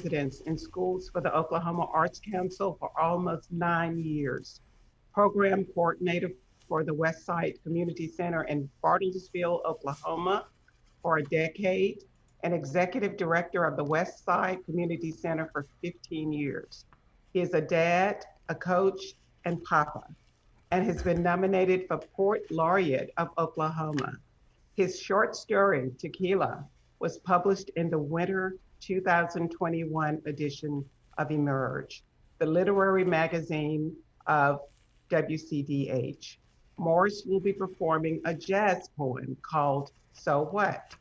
residence in schools for the Oklahoma Arts Council for almost 9 years, program coordinator for the West Side Community Center in Bartlesville, Oklahoma for a decade, and executive director of the West Side Community Center for 15 years. He is a dad, a coach, and papa, and has been nominated for Poet Laureate of Oklahoma. His short story, Tequila, was published in the winter 2021 edition of Emerge, the literary magazine of WCDH. Morris will be performing a jazz poem called So What,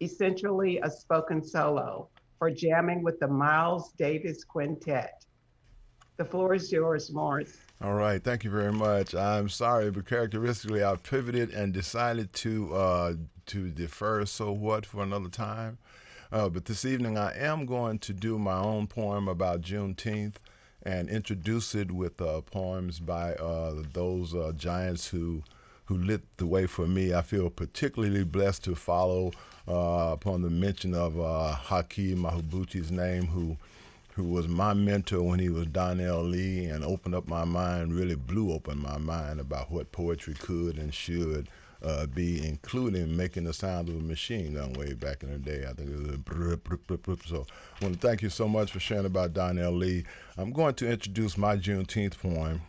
essentially a spoken solo for jamming with the Miles Davis Quintet. The floor is yours, Morris. All right, thank you very much. I'm sorry, but characteristically, I pivoted and decided to defer "So What" for another time. But this evening, I am going to do my own poem about Juneteenth and introduce it with poems by those giants who lit the way for me. I feel particularly blessed to follow upon the mention of Hakeem Mahubuti's name, who was my mentor when he was Donnell Lee and opened up my mind, really blew open my mind about what poetry could and should be, including making the sound of a machine gun way back in the day. I think it was a brr, brr, brr, brr. So I want to thank you so much for sharing about Donnell Lee. I'm going to introduce my Juneteenth poem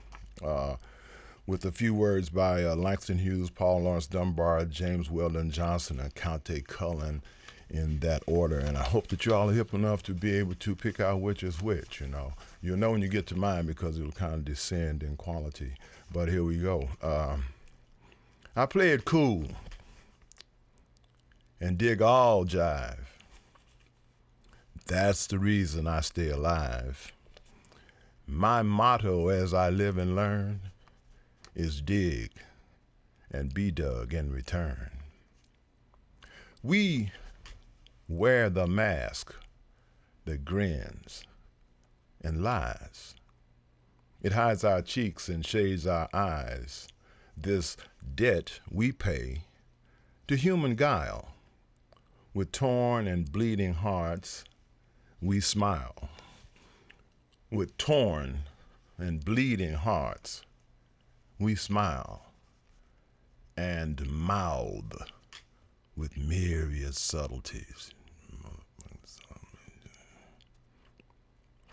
with a few words by Langston Hughes, Paul Laurence Dunbar, James Weldon Johnson, and Countee Cullen, in that order. And I hope that you all are hip enough to be able to pick out which is which. You'll know when you get to mine because it'll kind of descend in quality. But here we go. I play it cool and dig all jive. That's the reason I stay alive. My motto as I live and learn is dig and be dug in return. We wear the mask that grins and lies. It hides our cheeks and shades our eyes. This debt we pay to human guile. With torn and bleeding hearts, we smile. With torn and bleeding hearts, we smile and mouth with myriad subtleties.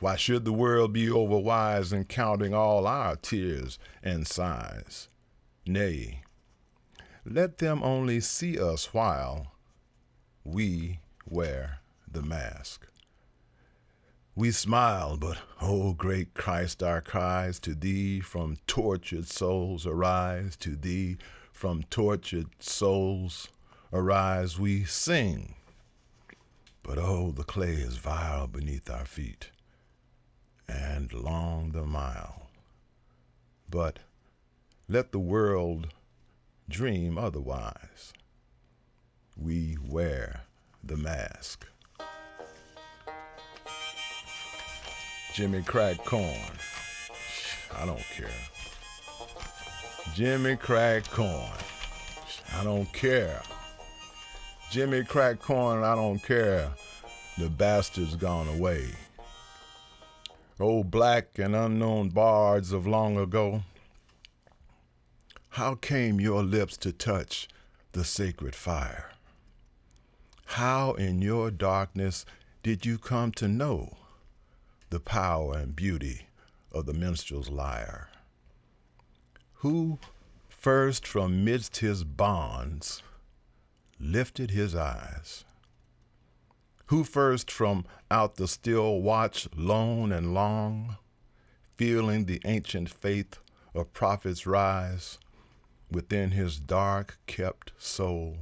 Why should the world be overwise in counting all our tears and sighs? Nay, let them only see us while we wear the mask. We smile, but, oh, great Christ, our cries to thee from tortured souls arise, to thee from tortured souls arise. We sing, but, oh, the clay is vile beneath our feet, and long the mile. But let the world dream otherwise. We wear the mask. Jimmy crack corn, I don't care. Jimmy crack corn, I don't care. Jimmy crack corn, I don't care. The bastard's gone away. Oh, black and unknown bards of long ago, how came your lips to touch the sacred fire? How in your darkness did you come to know the power and beauty of the minstrel's lyre? Who first from midst his bonds lifted his eyes? Who first from out the still watch lone and long, feeling the ancient faith of prophets rise, within his dark kept soul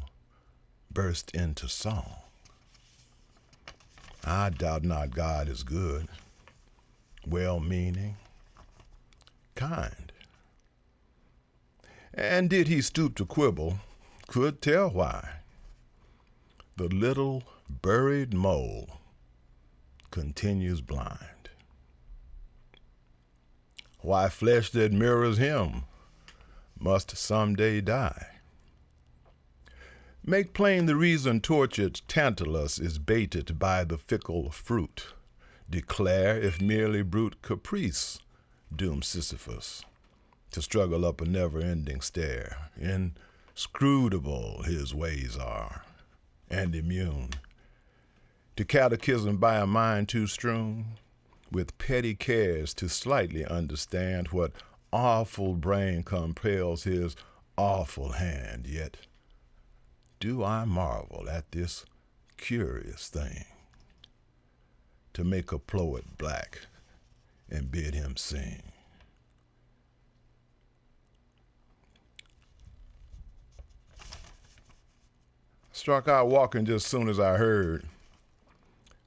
burst into song? I doubt not God is good, well-meaning, kind. And did he stoop to quibble, could tell why. The little buried mole continues blind. Why flesh that mirrors him must someday die. Make plain the reason tortured Tantalus is baited by the fickle fruit. declare if merely brute caprice doomed Sisyphus to struggle up a never-ending stair. Inscrutable his ways are, and immune to catechism by a mind too strewn with petty cares to slightly understand what awful brain compels his awful hand. Yet do I marvel at this curious thing, to make a poet black and bid him sing. Struck out walking just soon as I heard,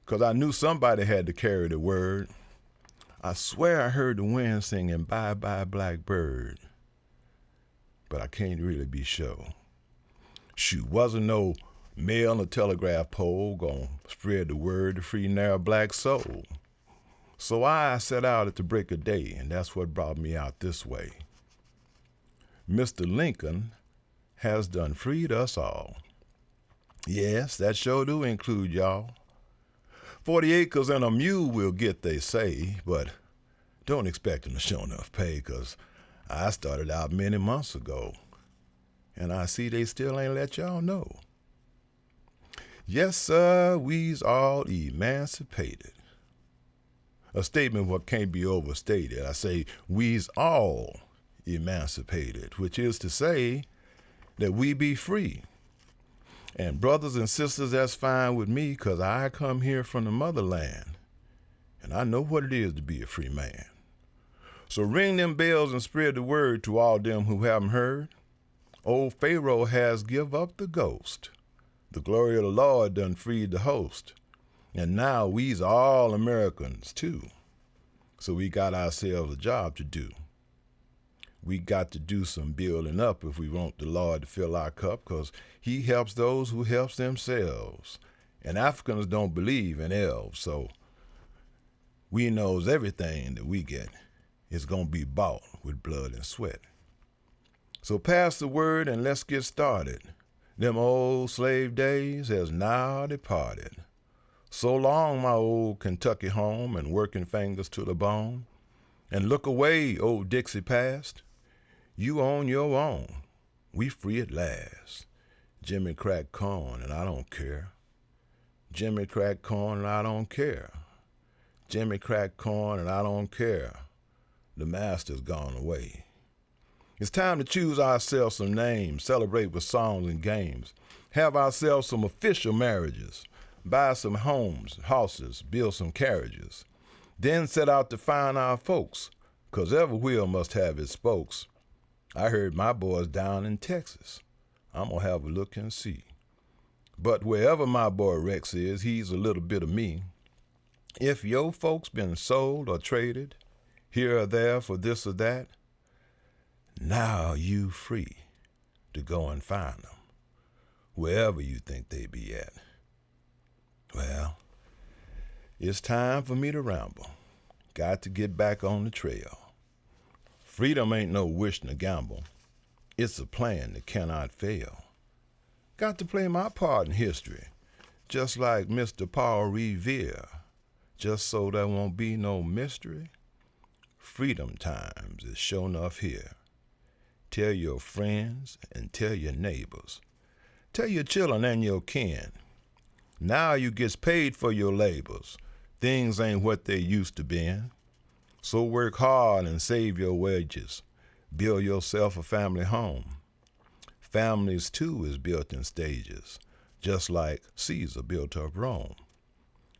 'cause I knew somebody had to carry the word. I swear I heard the wind singing "Bye Bye Blackbird," but I can't really be sure. Shoot, wasn't no mail on the telegraph pole gonna spread the word to free narrow black soul. So I set out at the break of day, and that's what brought me out this way. Mr. Lincoln has done freed us all. Yes, that sure do include y'all. 40 acres and a mule we'll get, they say, but don't expect them to show enough pay, 'cause I started out many months ago, and I see they still ain't let y'all know. Yes, sir, we's all emancipated. A statement what can't be overstated. I say we's all emancipated, which is to say that we be free. And brothers and sisters, that's fine with me, 'cause I come here from the motherland, and I know what it is to be a free man. So ring them bells and spread the word to all them who haven't heard. Old Pharaoh has give up the ghost. The glory of the Lord done freed the host. And now we's all Americans too. So we got ourselves a job to do. We got to do some building up if we want the Lord to fill our cup, 'cause he helps those who helps themselves. And Africans don't believe in elves, so we knows everything that we get is gonna be bought with blood and sweat. So pass the word and let's get started. Them old slave days has now departed. So long, my old Kentucky home and working fingers to the bone. And look away, old Dixie past. You on your own. We free at last. Jimmy crack corn and I don't care. Jimmy crack corn and I don't care. Jimmy crack corn and I don't care. The master's gone away. It's time to choose ourselves some names, celebrate with songs and games, have ourselves some official marriages, buy some homes, houses, build some carriages, then set out to find our folks, 'cause every wheel must have its spokes. I heard my boys down in Texas. I'm gonna have a look and see. But wherever my boy Rex is, he's a little bit of me. If your folks been sold or traded, here or there for this or that, now you free to go and find them, wherever you think they be at. Well, it's time for me to ramble. Got to get back on the trail. Freedom ain't no wish to gamble. It's a plan that cannot fail. Got to play my part in history, just like Mr. Paul Revere, just so there won't be no mystery. Freedom times is sure enough here. Tell your friends and tell your neighbors. Tell your children and your kin. Now you gets paid for your labors. Things ain't what they used to be. So work hard and save your wages. Build yourself a family home. Families too is built in stages, just like Caesar built up Rome.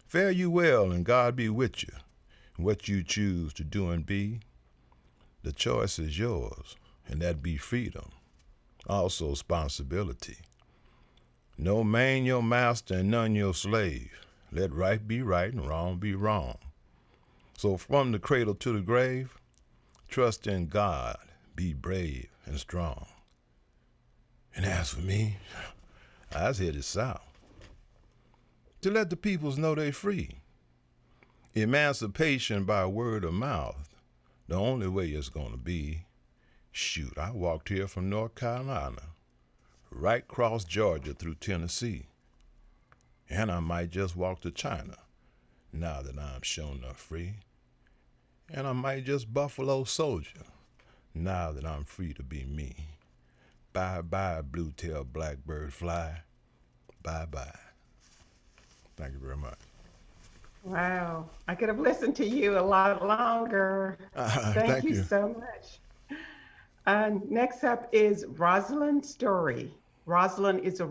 Fare you well and God be with you. What you choose to do and be, the choice is yours, and that be freedom, also responsibility. No man your master and none your slave. Let right be right and wrong be wrong. So from the cradle to the grave, trust in God, be brave and strong. And as for me, I was headed south to let the peoples know they free. Emancipation by word of mouth, the only way it's gonna be. Shoot, I walked here from North Carolina, right across Georgia through Tennessee. And I might just walk to China, now that I'm shown enough free. And I might just Buffalo Soldier, now that I'm free to be me. Bye bye, blue tailed blackbird fly. Bye bye. Thank you very much. Wow. I could have listened to you a lot longer. Thank Thank you you. so much. Next up is Rosalind Story. Rosalind is a